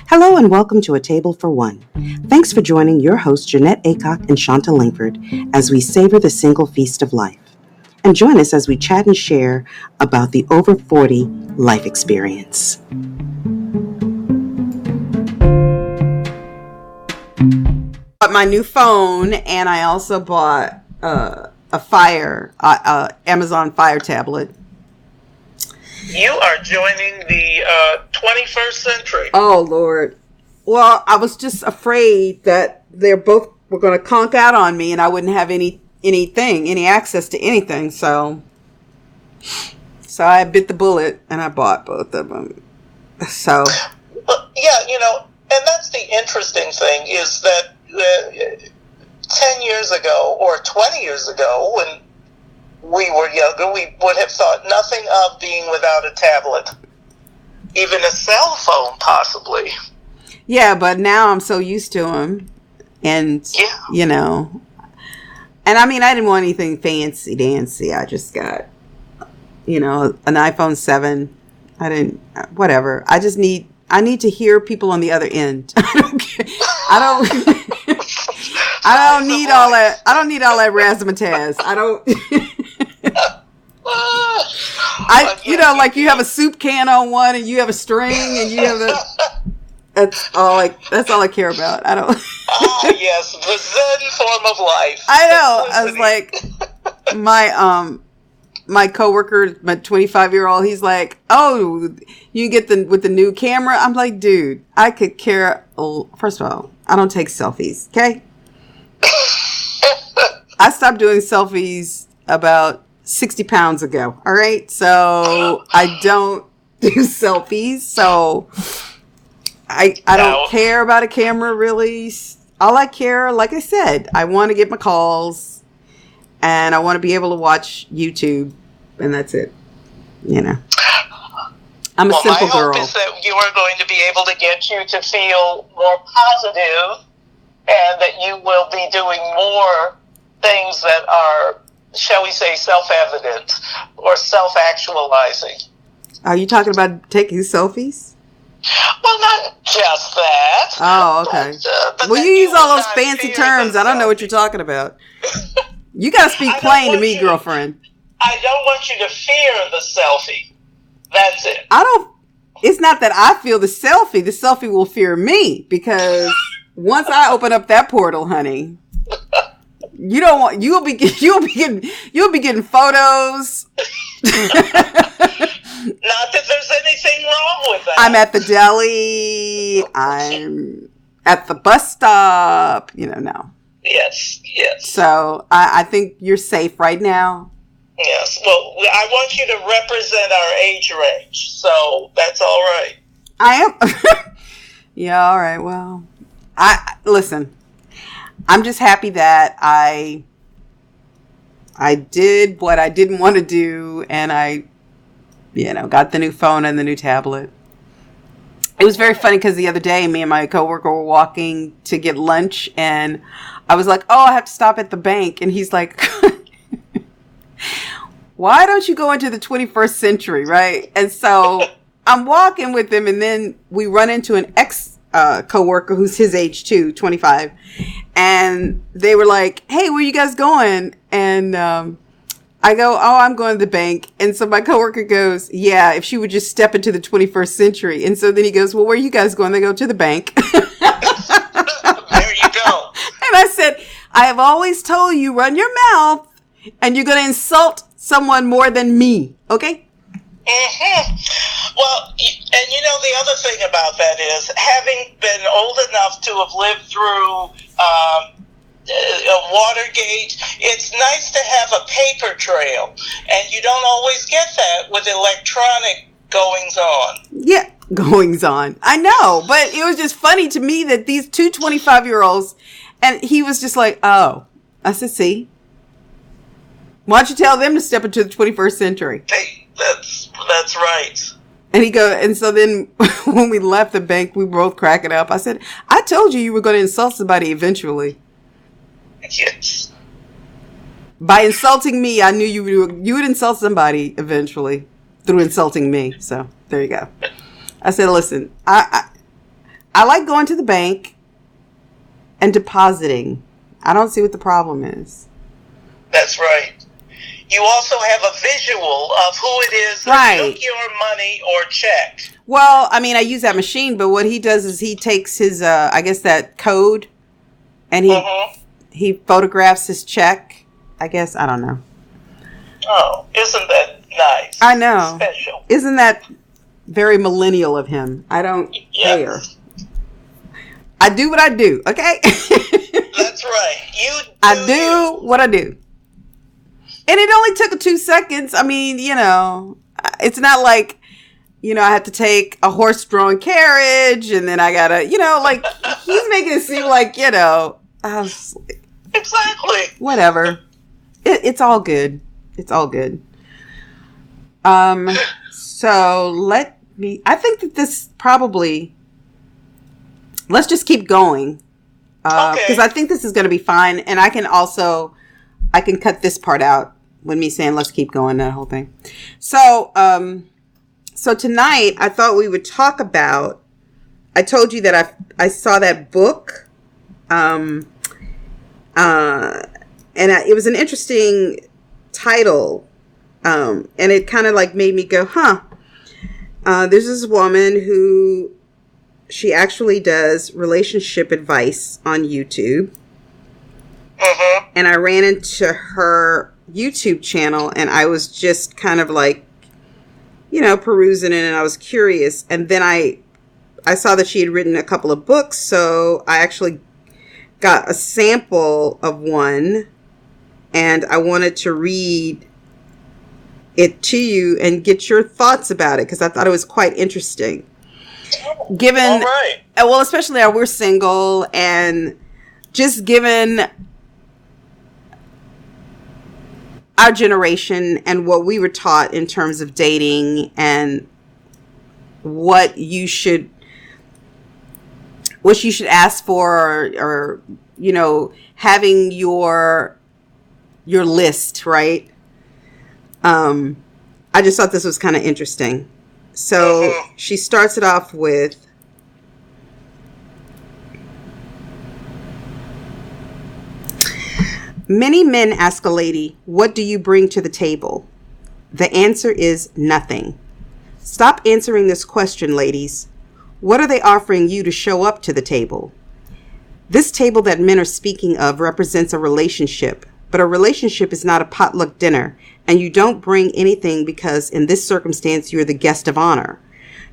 Hello and welcome to A Table for One. Thanks for joining your hosts Jeanette Aycock and Shanta Langford as we savor the single feast of life. And join us as we chat and share about the over 40 life experience. I bought my new phone, and I also bought a Amazon Fire tablet. You are joining the 21st century. Oh, Lord. Well, I was just afraid that they're both were going to conk out on me and I wouldn't have any access to anything. So I bit the bullet and I bought both of them. So. Yeah, and that's the interesting thing is that 10 years ago or 20 years ago when we were younger, we would have thought nothing of being without a tablet. Even a cell phone, possibly. Yeah, but now I'm so used to them. And, And I mean, I didn't want anything fancy-dancy. I just got, an iPhone 7. Whatever. I need to hear people on the other end. I don't care. I don't need all that. I don't need all that razzmatazz. I don't. Like you have a soup can on one, and you have a string, and you have a. That's all I care about. I don't. Yes, the Zen form of life. I know. I was like, my coworker, my 25-year-old, he's like, "Oh, you get with the new camera." I'm like, dude, I could care. First of all, I don't take selfies. Okay. I stopped doing selfies about 60 pounds ago. All right. So I don't do selfies. So I don't care about a camera really. All I care, like I said, I want to get my calls and I want to be able to watch YouTube, and that's it. I'm a simple girl. My hope is that you are going to be able to get you to feel more positive and that you will be doing more things that are, shall we say, self-evident or self-actualizing. Are you talking about taking selfies? Well, not just that. Oh, okay. But you use all those fancy terms. I don't know what you're talking about. You got to speak plain to me, girlfriend. I don't want you to fear the selfie. That's it. It's not that I feel the selfie will fear me, because once I open up that portal, honey, you'll be getting photos. Not that there's anything wrong with that. I'm at the deli. I'm at the bus stop. No. Yes. So I think you're safe right now. Yes. Well, I want you to represent our age range, so that's all right. I am. Yeah. All right. Well, listen. I'm just happy that I did what I didn't want to do, and I got the new phone and the new tablet. It was very funny because the other day, me and my coworker were walking to get lunch, and I was like, "Oh, I have to stop at the bank," and he's like, "Why don't you go into the 21st century, right?" And so I'm walking with him, and then we run into an coworker who's his age too, 25, and they were like, "Hey, where you guys going?" And I go, "Oh, I'm going to the bank." And so my coworker goes, "Yeah, if she would just step into the 21st century." And so then he goes, "Well, where are you guys going?" They go, "To the bank." There you go. And I said, "I have always told you, run your mouth, and you're going to insult someone more than me, okay?" Mm-hmm. Well, and the other thing about that is, having been old enough to have lived through Watergate, it's nice to have a paper trail, and you don't always get that with electronic goings-on. Yeah, goings-on. I know, but it was just funny to me that these two 25-year-olds, and he was just like, "Oh." I said, "See? Why don't you tell them to step into the 21st century?" Hey, that's right. And so then when we left the bank, we were both cracking up. I said, "I told you were going to insult somebody eventually." Yes. By insulting me, I knew you would insult somebody eventually through insulting me. So there you go. I said, "Listen, I I like going to the bank and depositing. I don't see what the problem is. That's right. You also have a visual of who it is that took your money or check. Well, I mean, I use that machine, but what he does is he takes his, I guess that code, and he photographs his check. I guess, I don't know. Oh, isn't that nice? I know. Special. Isn't that very millennial of him? I don't care. I do what I do, okay? That's right. I do what I do. And it only took 2 seconds. I mean, you know, it's not like, you know, I had to take a horse-drawn carriage and then I gotta, you know, like, he's making it seem like, you know, I was like, exactly. Whatever. It's all good. It's all good. So I think that this probably, let's just keep going. Because I think this is going to be fine. And I can cut this part out with me saying, let's keep going, that whole thing. So, so tonight I thought we would talk about, I told you that I saw that book, and it was an interesting title, and it kind of like made me go, there's this woman who, she actually does relationship advice on YouTube. Mm-hmm. And I ran into her YouTube channel and I was just kind of like, you know, perusing it, and I was curious. And then I saw that she had written a couple of books. So I actually got a sample of one and I wanted to read it to you and get your thoughts about it because I thought it was quite interesting. Given, well, especially how we're single and just given our generation and what we were taught in terms of dating and what you should ask for, or you know, having your list, right? I just thought this was kind of interesting. So she starts it off with, many men ask a lady, what do you bring to the table? The answer is nothing. Stop answering this question, ladies. What are they offering you to show up to the table? This table that men are speaking of represents a relationship, but a relationship is not a potluck dinner, and you don't bring anything because in this circumstance you're the guest of honor.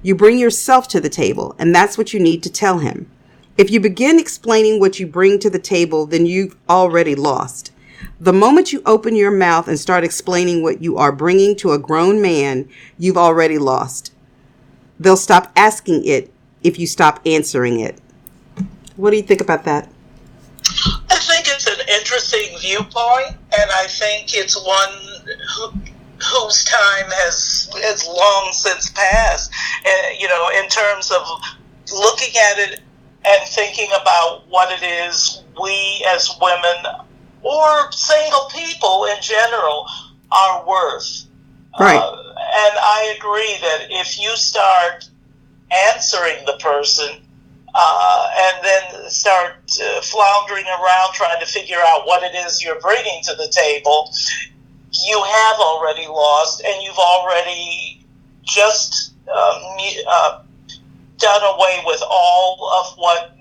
You bring yourself to the table, and that's what you need to tell him. If you begin explaining what you bring to the table, then you've already lost. The moment you open your mouth and start explaining what you are bringing to a grown man, you've already lost. They'll stop asking it if you stop answering it. What do you think about that? I think it's an interesting viewpoint, and I think it's one whose time has long since passed. You know, in terms of looking at it and thinking about what it is we as women or single people in general are worth. Right. And I agree that if you start answering the person and then start floundering around trying to figure out what it is you're bringing to the table, you have already lost, and you've already just done away with all of what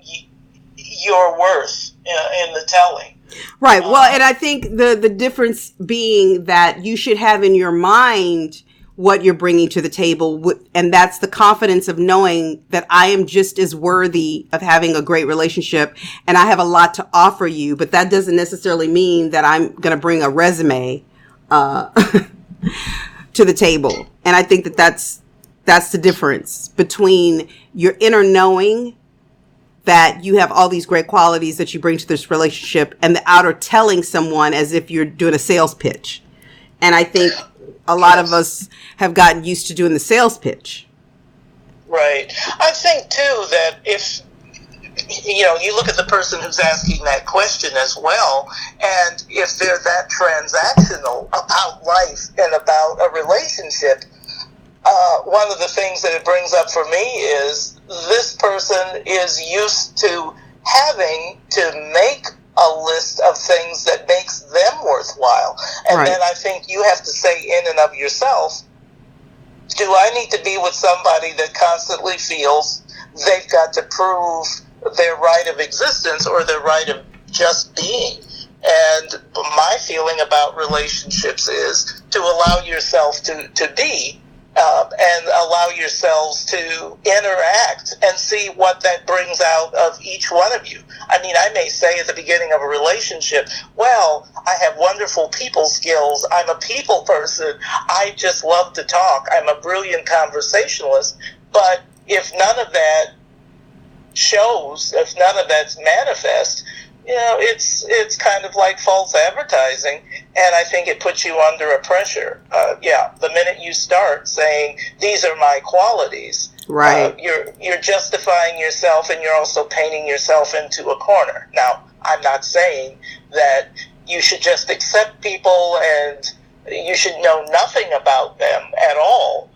you're worth in the telling. Right. Well, and I think the difference being that you should have in your mind what you're bringing to the table. And that's the confidence of knowing that I am just as worthy of having a great relationship and I have a lot to offer you. But that doesn't necessarily mean that I'm going to bring a resume to the table. And I think that that's the difference between your inner knowing that you have all these great qualities that you bring to this relationship and the outer telling someone as if you're doing a sales pitch. And I think a lot of us have gotten used to doing the sales pitch. Right. I think, too, that if, you know, you look at the person who's asking that question as well, and if they're that transactional about life and about a relationship, one of the things that it brings up for me is this person is used to having to make a list of things that makes them worthwhile. And Right. then I think you have to say in and of yourself, do I need to be with somebody that constantly feels they've got to prove their right of existence or their right of just being? And my feeling about relationships is to allow yourself to be and allow yourselves to interact and see what that brings out of each one of you. I mean, I may say at the beginning of a relationship, well, I have wonderful people skills. I'm a people person. I just love to talk. I'm a brilliant conversationalist. But if none of that shows, if none of that's manifest, you know, it's kind of like false advertising, and I think it puts you under a pressure. The minute you start saying these are my qualities, Right. You're justifying yourself, and you're also painting yourself into a corner. Now, I'm not saying that you should just accept people and you should know nothing about them at all.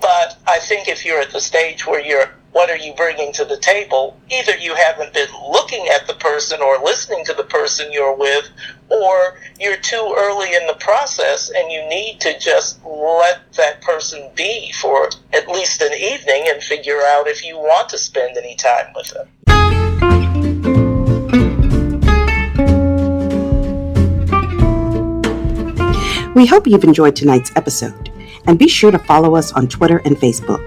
But I think if you're at the stage where what are you bringing to the table? Either you haven't been looking at the person or listening to the person you're with, or you're too early in the process and you need to just let that person be for at least an evening and figure out if you want to spend any time with them. We hope you've enjoyed tonight's episode, and be sure to follow us on Twitter and Facebook.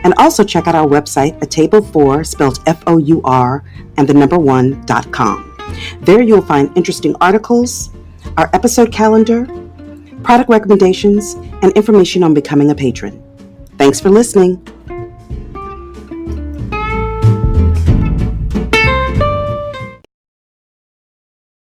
And also check out our website at table4, spelled FOUR, and the number 1.com. There you'll find interesting articles, our episode calendar, product recommendations, and information on becoming a patron. Thanks for listening.